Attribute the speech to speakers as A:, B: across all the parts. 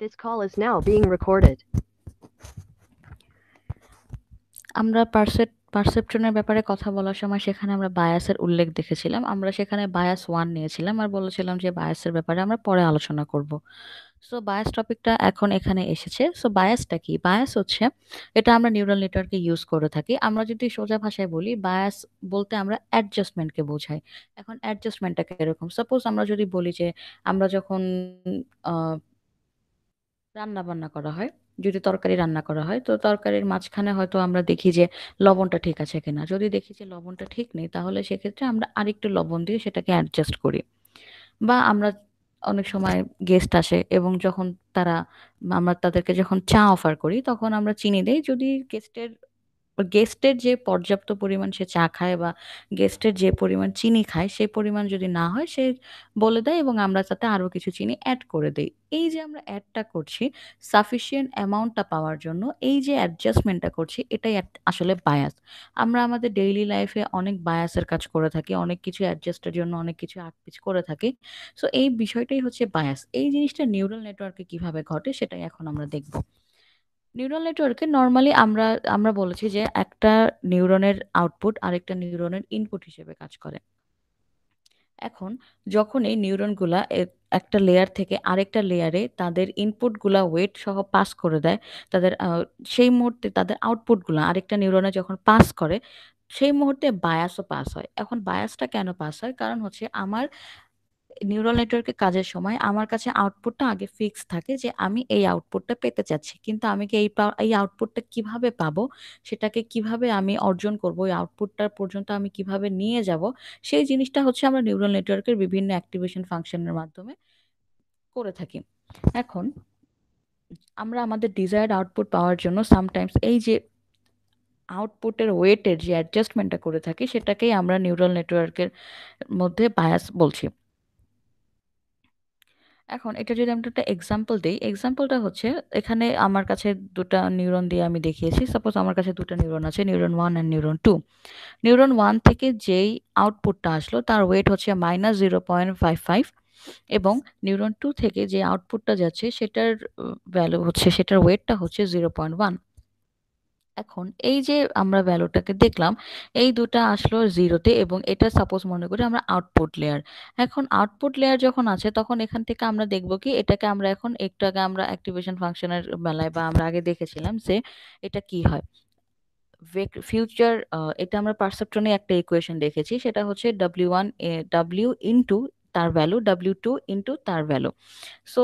A: This call is now being recorded.
B: আমরা পারসেপশনের ব্যাপারে কথা বলার সময় সেখানে আমরা বায়াসের উল্লেখ দেখেছিলাম। আমরা সেখানে বায়াস 1 নিয়েছিলাম আর বলেছিলাম যে বায়াসের ব্যাপারে আমরা পরে আলোচনা করব। সো বায়াস টপিকটা এখন এখানে এসেছে। সো বায়াসটা কি? বায়াস হচ্ছে, এটা আমরা নিউরাল নেটওয়ার্কে ইউজ করে থাকি। আমরা যদি সোজা ভাষায় বলি, বায়াস বলতে আমরা অ্যাডজাস্টমেন্টকে বোঝাই। এখন অ্যাডজাস্টমেন্টটা কিরকম? সাপোজ আমরা যদি বলি যে আমরা যখন আহ রান্না বান্না করা হয়, যদি তরকারি রান্না করা হয়, তো তরকারির মাঝখানে হয়তো আমরা দেখি যে লবণটা ঠিক আছে কিনা। যদি দেখি যে লবণটা ঠিক নেই, তাহলে সেক্ষেত্রে আমরা আরেকটু লবণ দিয়ে সেটাকে অ্যাডজাস্ট করি। বা আমরা অনেক সময় গেস্ট আসে এবং যখন তারা আমরা তাদেরকে যখন চা অফার করি, তখন আমরা চিনি দেই। যদি গেস্টের যে পর্যাপ্ত পরিমাণ সে চা খায় বা গেস্টের যে পরিমাণ চিনি খায়, সেই পরিমাণ যদি না হয়, সে বলে দেয় এবং আমরা তাতে আরো কিছু চিনি অ্যাড করে দেই। এই যে আমরা অ্যাডটা করছি সাফিসিয়েন্ট অ্যামাউন্টটা পাওয়ার জন্য, এই যে অ্যাডজাস্টমেন্টটা করছি, এটাই আসলে বায়াস। আমরা আমাদের ডেইলি লাইফে অনেক বায়াসের কাজ করে থাকি, অনেক কিছু অ্যাডজাস্টের জন্য অনেক কিছু আগ-পিছ করে থাকি। সো এই বিষয়টাই হচ্ছে বায়াস। এই জিনিসটা নিউরাল নেটওয়ার্কে কিভাবে ঘটে সেটাই এখন আমরা দেখব। নিউরাল নেটওয়ার্কে নরমালি আমরা আমরা বলেছি যে একটা নিউরনের আউটপুট আরেকটা নিউরনের ইনপুট হিসেবে কাজ করে। এখন যখন এই নিউরনগুলা একটা লেয়ার থেকে আরেকটা লেয়ারে তাদের ইনপুটগুলা ওয়েট সহ পাস করে দেয়, তাদের সেই মুহূর্তে তাদের আউটপুটগুলা আরেকটা নিউরনে যখন পাস করে, সেই মুহূর্তে বায়াসও পাস হয়। এখন বায়াসটা কেন পাস হয়? কারণ হচ্ছে আমার নিউরাল নেটওয়ার্কে কাজের সময় আমার কাছে আউটপুটটা আগে ফিক্স থাকে যে আমি এই আউটপুটটা পেতে চাচ্ছি, কিন্তু আমি কি এই আউটপুটটা কিভাবে পাবো, সেটাকে কিভাবে আমি অর্জন করব, এই আউটপুটটার পর্যন্ত আমি কিভাবে নিয়ে যাব, সেই জিনিসটা হচ্ছে আমরা নিউরাল নেটওয়ার্কের বিভিন্ন অ্যাক্টিভেশন ফাংশনের মাধ্যমে করে থাকি। এখন আমরা আমাদের ডিজায়ার্ড আউটপুট পাওয়ার জন্য সামটাইমস এই যে আউটপুটের ওয়েটের যে অ্যাডজাস্টমেন্টটা করে থাকি, সেটাকেই আমরা নিউরাল নেটওয়ার্কের মধ্যে বায়াস বলছি। এখন এটা যদি আমরা একটা এক্সাম্পল দেই, এক্সাম্পলটা হচ্ছে, এখানে আমার কাছে দুটা নিউরন দিয়ে আমি দেখিয়েছি। সাপোজ আমার কাছে দুটা নিউরন আছে, নিউরন 1 অ্যান্ড নিউরন 2। নিউরন 1 থেকে যেই আউটপুটটা আসলো তার ওয়েট হচ্ছে -0.55, এবং নিউরন 2 থেকে যে আউটপুটটা যাচ্ছে সেটার ভ্যালু হচ্ছে, সেটার ওয়েটটা হচ্ছে 0.1। এখন এই যে আমরা ভ্যালুটাকে দেখলাম, এই দুটা আসলো জিরোতে এবং এটা সাপোজ মনে করি আমরা আউটপুট লেয়ার। এখন আউটপুট লেয়ার যখন আছে, তখন এখান থেকে আমরা দেখব কি, এটাকে আমরা এখন একটু আগে আমরা অ্যাক্টিভেশন ফাংশনের বেলায় বা আমরা আগে দেখেছিলাম যে এটা কি হয়। ফিউচার, এটা আমরা পারসেপট্রনে একটা ইকুয়েশন দেখেছি, সেটা হচ্ছে W1 W ইনটু তার ভ্যালু, W2 ইনটু তার ভ্যালু। সো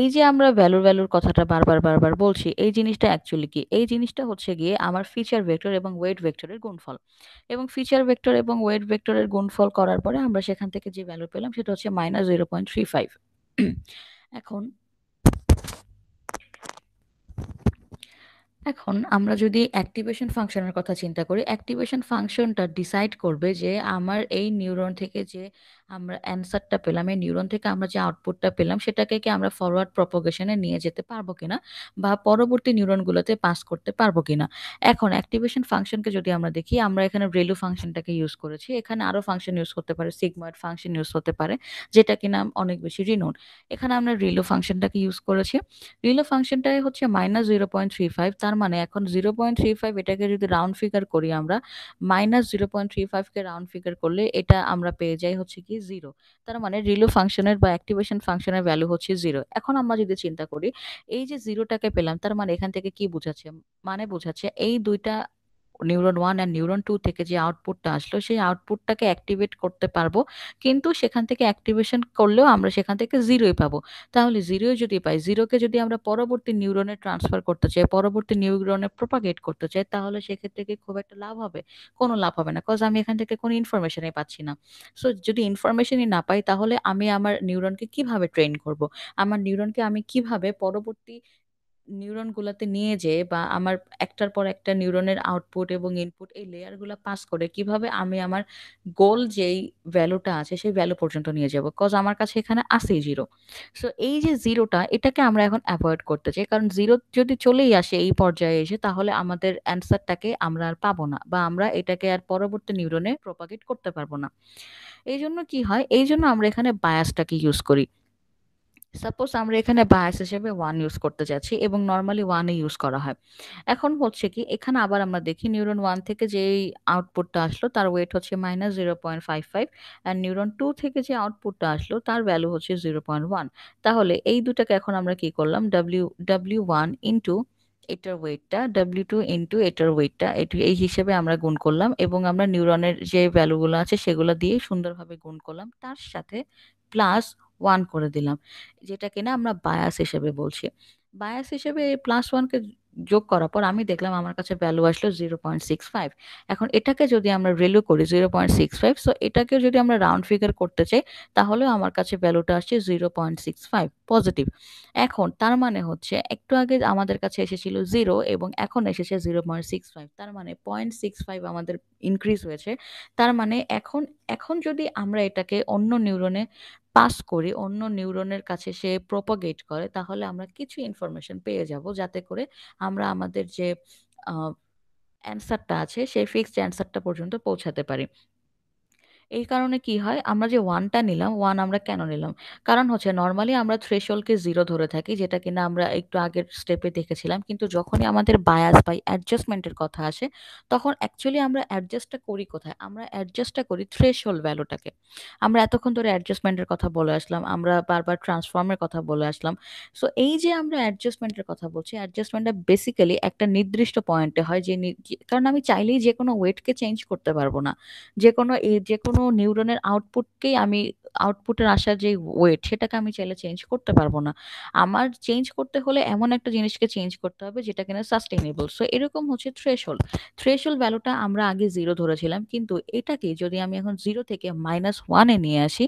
B: এই যে আমরা ভ্যালুর কথাটা বারবার বারবার বলছি, এই জিনিসটা অ্যাকচুয়ালি কি? এই জিনিসটা হচ্ছে গিয়ে আমার ফিচার ভেক্টর এবং ওয়েট ভেক্টরের গুণফল। এবং ফিচার ভেক্টর এবং ওয়েট ভেক্টরের গুণফল করার পরে আমরা সেখান থেকে যে ভ্যালু পেলাম সেটা হচ্ছে -0.35। এখন এখন আমরা যদি অ্যাক্টিভেশন ফাংশনের কথা চিন্তা করি, অ্যাক্টিভেশন ফাংশনটা ডিসাইড করবে যে আমার এই নিউরন থেকে যে আমরা অ্যান্সারটা পেলাম, এই নিউরন থেকে আমরা যে আউটপুটটা পেলাম, সেটাকে কি আমরা ফরওয়ার্ড প্রপোগেশনে নিয়ে যেতে পারবো কিনা বা পরবর্তী নিউরনগুলোতে পাস করতে পারবো কিনা। এখন অ্যাক্টিভেশন ফাংশনকে যদি আমরা দেখি, আমরা এখানে রেলু ফাংশনটাকে ইউজ করেছি, এখানে আরো ফাংশন ইউজ করতে পারে, সিগময়েড ফাংশন ইউজ হতে পারে, যেটা কিনা অনেক বেশি রিনোন। এখানে আমরা রেলু ফাংশনটাকে ইউজ করেছি। রিলো ফাংশনটাই হচ্ছে -0.35। তার মানে এখন 0.35 এটাকে যদি রাউন্ড ফিগার করি আমরা, -0.35 কে রাউন্ড ফিগার করলে এটা আমরা পেয়ে যাই হচ্ছে কি 0। তার মানে রিলো ফাংশনের বা অ্যাক্টিভেশন ফাংশনের ভ্যালু হচ্ছে 0। এখন আমরা যদি চিন্তা করি, এই যে 0 টাকে পেলাম, তার মানে এখান থেকে কি বোঝাচ্ছে? মানে বোঝাচ্ছে এই দুইটা নিউরন 1 আর নিউরন 2 থেকে যে আউটপুটটা আসলো, সেই আউটপুটটাকে অ্যাক্টিভেট করতে পারবো। কিন্তু সেখান থেকে অ্যাক্টিভেশন করলেও আমরা সেখান থেকে 0ই পাবো। তাহলে 0 যদি পাই, 0 কে যদি আমরা পরবর্তী নিউরনে ট্রান্সফার করতে চাই, পরবর্তী নিউরনে প্রপাগেট করতে চাই, তাহলে সেক্ষেত্রে কি খুব একটা লাভ হবে? কোনো লাভ হবে না। কজ আমি এখান থেকে কোনো ইনফরমেশনই পাচ্ছি না। সো যদি ইনফরমেশনই না পাই, তাহলে আমি আমার নিউরনকে কিভাবে ট্রেন করব? আমার নিউরনকে আমি কিভাবে পরবর্তী নিউরনগুলাতে নিয়ে যেয়ে বা আমার একটার পর একটা নিউরনের আউটপুট এবং ইনপুট এই লেয়ারগুলা পাস করে কিভাবে আমি আমার গোল যেই ভ্যালুটা আছে সেই ভ্যালু পর্যন্ত নিয়ে যাব? কজ আমার কাছে এখানে আছেই 0। সো এই যে 0 টা, এটাকে আমরা এখন এভয়েড করতে চাই। কারণ 0 যদি চলেই আসে এই পর্যায়ে এসে, তাহলে আমাদের অ্যান্সারটাকে আমরা আর পাবো না বা আমরা এটাকে আর পরবর্তী নিউরনে প্রপাগেট করতে পারবো না। এইজন্য কি হয়? এইজন্য আমরা এখানে বায়াসটাকে ইউজ করি। সাপোজ আমরা এখানে বায়াস হিসেবে ওয়ান ইউজ করতে যাচ্ছি এবং নর্মালি ওয়ানে ইউজ করা হয়। এখন হচ্ছে কি, এখানে আবার আমরা দেখি নিউরন ওয়ান থেকে যেই আউটপুটটা আসলো তার ওয়েট হচ্ছে -0.55, আর নিউরন টু থেকে যে আউটপুটটা আসলো তার ভ্যালু হচ্ছে 0.1। তাহলে এই দুটাকে এখন আমরা কি করলাম, ডাব্লিউ ওয়ান ইন্টু এটার ওয়েটটা, ডাব্লিউ টু ইন্টু এটার ওয়েটটা, এই হিসেবে আমরা গুণ করলাম এবং আমরা নিউরনের যে ভ্যালুগুলো আছে সেগুলো দিয়ে সুন্দরভাবে গুণ করলাম, তার সাথে প্লাস ওয়ান করে দিলাম, যেটা কিনা আমরা বায়াস হিসেবে বলছি। বায়াস হিসেবে এই প্লাস ওয়ানকে যোগ করার পর আমি দেখলাম আমার কাছে ভ্যালু আসলো 0.65। এখন এটাকে যদি আমরা রেলু করি 0.65, সো এটাকে যদি আমরা রাউন্ড ফিগার করতে চাই তাহলেও আমার কাছে ভ্যালুটা আসছে 0.65 পজিটিভ। এখন তার মানে হচ্ছে একটু আগে আমাদের কাছে এসেছিল জিরো এবং এখন এসেছে 0.65, তার মানে 0.65 আমাদের ইনক্রিজ হয়েছে। তার মানে এখন এখন যদি আমরা এটাকে অন্য নিউরনে পাস করি, অন্য নিউরনের কাছে সে প্রপাগেট করে, তাহলে আমরা কিছু ইনফরমেশন পেয়ে যাব, যাতে করে আমরা আমাদের যে অ্যান্সারটা আছে সেই ফিক্সড অ্যান্সারটা পর্যন্ত পৌঁছাতে পারি। এই কারণে কি হয়, আমরা যে ওয়ানটা নিলাম, ওয়ান আমরা কেন নিলাম, কারণ হচ্ছে নর্মালি আমরা থ্রেশহোল্ডকে জিরো ধরে থাকি, যেটা কিনা আমরা একটু আগের স্টেপে দেখেছিলাম, কিন্তু যখনই আমাদের বায়াস বা অ্যাডজাস্টমেন্টের কথা আসে তখন অ্যাকচুয়ালি আমরা অ্যাডজাস্টটা করি কোথায়, আমরা অ্যাডজাস্টটা করি থ্রেশহোল্ড ভ্যালুটাকে। আমরা এতক্ষণ ধরে অ্যাডজাস্টমেন্টের কথা বলে আসলাম, আমরা বারবার ট্রান্সফর্মের কথা বলে আসলাম। সো এই যে আমরা অ্যাডজাস্টমেন্টের কথা বলছি, অ্যাডজাস্টমেন্টটা বেসিক্যালি একটা নির্দিষ্ট পয়েন্টে হয়, কারণ আমি চাইলেই যে কোনো ওয়েটকে চেঞ্জ করতে পারবো না। যে কোনো নিউরনের আউটপুটকেই আমি, আউটপুটের আসা যে ওয়েট সেটাকে আমি চাইলে চেঞ্জ করতে পারবো না। আমার চেঞ্জ করতে হলে এমন একটা জিনিসকে চেঞ্জ করতে হবে যেটা কিনা সাস্টেইনেবল। সো এরকম হচ্ছে থ্রেশহোল্ড। থ্রেশহোল্ড ভ্যালুটা আমরা আগে জিরো ধরেছিলাম, কিন্তু এটাকে যদি আমি এখন জিরো থেকে -1-এ নিয়ে আসি,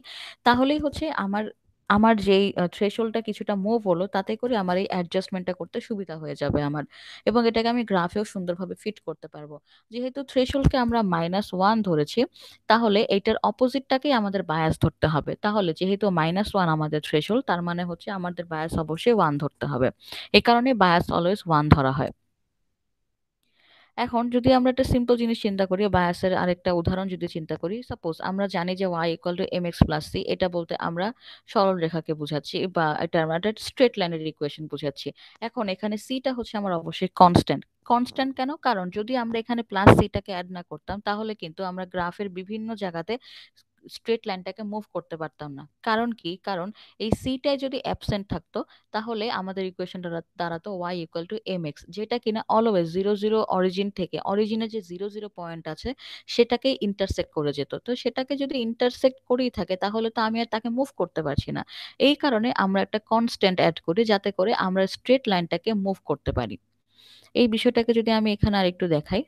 B: তাহলেই হচ্ছে আমার আমার যেই থ্রেশহোল্ডটা কিছুটা মুভ হলো, তাতে করে আমার এই অ্যাডজাস্টমেন্টটা করতে সুবিধা হয়ে যাবে আমার, এবং এটাকে আমি গ্রাফেও সুন্দরভাবে ফিট করতে পারবো। যেহেতু থ্রেশহোল্ডকে আমরা -1 ধরেছি, তাহলে এইটার অপোজিটটাকেই আমাদের বায়াস ধরতে হবে। তাহলে যেহেতু -1 আমাদের থ্রেশহোল্ড, তার মানে হচ্ছে আমাদের বায়াস অবশ্যই ওয়ান ধরতে হবে। এই কারণে বায়াস অলওয়েজ ওয়ান ধরা হয়। এখন যদি আমরা একটা সিম্পল জিনিস চিন্তা করি, বায়াসের আরেকটা উদাহরণ যদি চিন্তা করি, সাপোজ আমরা জানি যে y = mx+c, এটা বলতে আমরা সরল রেখাকে বোঝাচ্ছি, বা এটা আমরা একটা স্ট্রেট লাইনের ইকুয়েশন বোঝাচ্ছি। এখন এখানে সিটা হচ্ছে আমার অবশ্যই কনস্ট্যান্ট। কনস্ট্যান্ট কেন, কারণ যদি আমরা এখানে প্লাস সিটাকে অ্যাড না করতাম তাহলে কিন্তু আমরা গ্রাফের বিভিন্ন জায়গাতে স্ট্রেট লাইনটাকে মুভ করতে পারতাম না। কারণ কি, কারণ এই সিটাই যদি অ্যাবসেন্ট থাকতো তাহলে আমাদের ইকুয়েশনটা দাঁড়াতো y = mx, যেটা কিনা অলওয়েজ জিরো জিরো অরিজিন থেকে, অরিজিনে যে জিরো জিরো পয়েন্ট আছে সেটাকে ইন্টারসেক্ট করে যেত। তো সেটাকে যদি ইন্টারসেক্ট করেই থাকে তাহলে তো আমি আর তাকে মুভ করতে পারছি না। এই কারণে আমরা একটা কনস্ট্যান্ট অ্যাড করি, যাতে করে আমরা স্ট্রেট লাইনটাকে মুভ করতে পারি। এই বিষয়টাকে যদি আমি এখানে আরেকটু দেখাই,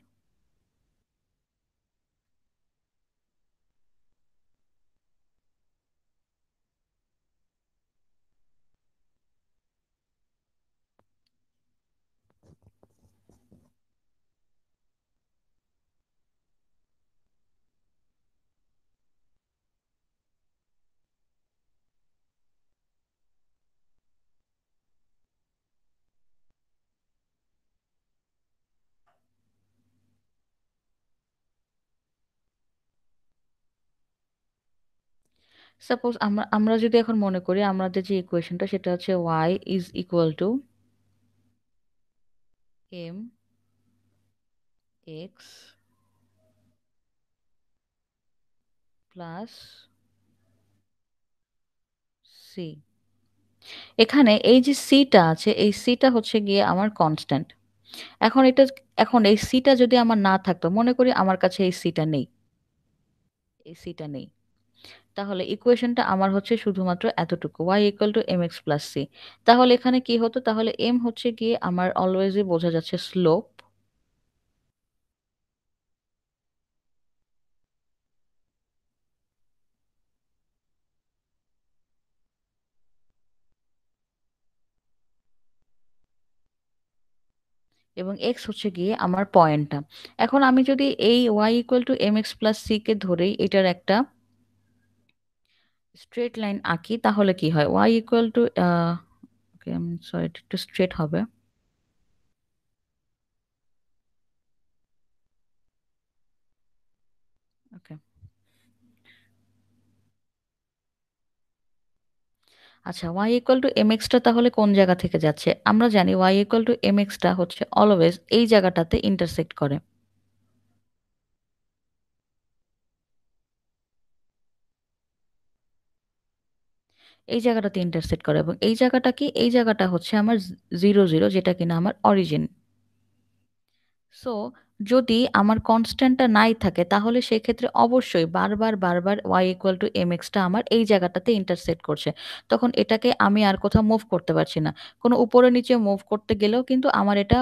B: সাপোজ আমরা আমরা যদি এখন মনে করি আমাদের যে ইকুয়েশনটা সেটা হচ্ছে y = mx প্লাস সি। এখানে এই যে সিটা আছে, এই সিটা হচ্ছে গিয়ে আমার কনস্ট্যান্ট। এখন এটা, এখন এই সিটা যদি আমার না থাকতো, মনে করি আমার কাছে এই সিটা নেই, এই সিটা নেই, তাহলে ইকুয়েশনটা আমার হচ্ছে শুধুমাত্র এতটুকু, y = mx+c। তাহলে এখানে কি হতো, তাহলে m হচ্ছে গিয়ে আমার অলওয়েজই বোঝা যাচ্ছে স্লোপ, এবং এক্স হচ্ছে গিয়ে আমার পয়েন্টটা। এখন আমি যদি এই y = mx+c কে ধরেই এটার একটা স্ট্রেট লাইন আঁকি, তাহলে কি হয়, y equal to, okay sorry, একটু স্ট্রেট হবে। ওকে, আচ্ছা, y=mx টা তাহলে কোন জায়গা থেকে যাচ্ছে? আমরা জানি y=mx টা হচ্ছে অলওয়েজ এই জায়গাটাতে ইন্টারসেক্ট করে। এই জায়গাটাতে ইন্টারসেক্ট করে এবং এই জায়গাটা কি, এই জায়গাটা হচ্ছে আমার 0 0, যেটা কিনা আমার অরিজিন। সো যদি আমার কনস্ট্যান্টটা নাই থাকে তাহলে সেক্ষেত্রে অবশ্যই বারবার বারবার y=mx টা আমার এই জায়গাটাতে ইন্টারসেক্ট করছে। তখন এটাকে আমি আর কোথাও মুভ করতে পারছি না। কোনো উপরে নিচে মুভ করতে গেলেও কিন্তু আমার এটা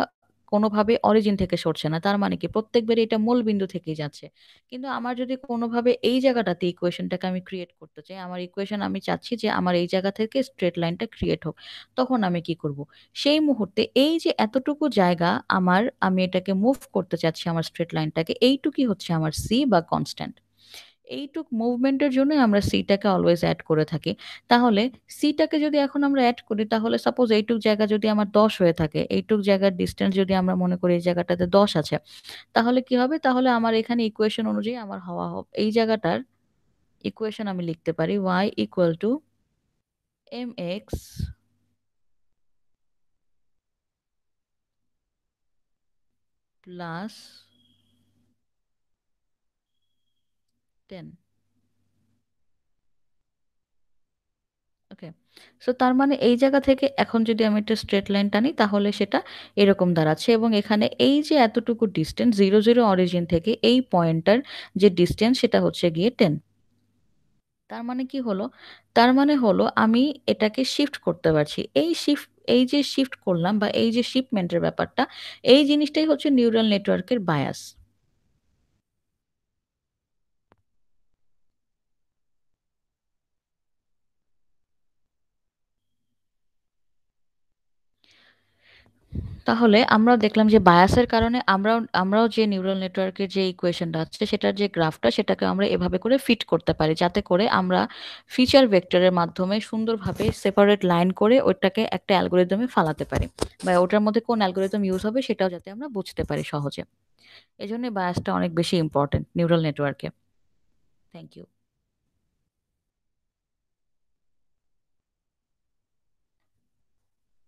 B: কোনোভাবে অরিজিন থেকে সরছে না। তার মানে কি প্রত্যেকবারই এটা মূল বিন্দু থেকেই যাচ্ছে। কিন্তু আমার যদি কোনোভাবে এই জায়গাটাতে ইকুয়েশনটাকে আমি ক্রিয়েট করতে চাই, আমার ইকুয়েশন আমি চাচ্ছি যে আমার এই জায়গা থেকে স্ট্রেট লাইনটা ক্রিয়েট হোক, তখন আমি কি করব? সেই মুহূর্তে এই যে এতটুকু জায়গা আমার, আমি এটাকে মুভ করতে চাচ্ছি আমার স্ট্রেট লাইনটাকে, এইটুকুই হচ্ছে আমার সি বা কনস্ট্যান্ট। এইটুক মুভমেন্টের জন্য আমরা সিটাকে অলওয়েজ অ্যাড করে থাকি। তাহলে সিটাকে যদি এখন আমরা অ্যাড করি, তাহলে সাপোজ এইটুক জায়গা যদি আমার 10 হয়ে থাকে, এইটুক জায়গার ডিস্টেন্স যদি আমরা মনে করি এই জায়গাটাতে 10 আছে, তাহলে কি হবে? তাহলে আমার এখানে ইকুয়েশন অনুযায়ী আমার হওয়া এই জায়গাটার ইকুয়েশন আমি লিখতে পারি y=mx প্লাস 10। ওকে। সো তার মানে এই জায়গা থেকে এখন যদি আমি একটা স্ট্রেট লাইন টানি তাহলে সেটা এরকম দাঁড়াচ্ছে এবং এখানে এই যে এতটুকু ডিস্টেন্স 0 0 অরিজিন থেকে এই পয়েন্টটার যে ডিস্টেন্স সেটা হচ্ছে গিয়ে 10। তার মানে কি হলো? তার মানে হলো আমি এটাকে শিফট করতে পারছি। এই যে শিফট করলাম বা এই যে শিপমেন্টের ব্যাপারটা, এই জিনিসটাই হচ্ছে নিউরাল নেটওয়ার্কের বায়াস। তাহলে আমরাও দেখলাম যে বায়াসের কারণে আমরাও যে নিউরাল নেটওয়ার্কের যে ইকুয়েশনটা আছে সেটার যে গ্রাফটা সেটাকে আমরা এভাবে করে ফিট করতে পারি, যাতে করে আমরা ফিচার ভেক্টরের মাধ্যমে সুন্দরভাবে সেপারেট লাইন করে ওটাকে একটা অ্যালগোরিদমে ফালাতে পারি, বা ওটার মধ্যে কোন অ্যালগোরিদম ইউজ হবে সেটাও যাতে আমরা বুঝতে পারি সহজে। এজন্য বায়াসটা অনেক বেশি ইম্পর্টেন্ট নিউরাল নেটওয়ার্কে। Thank you.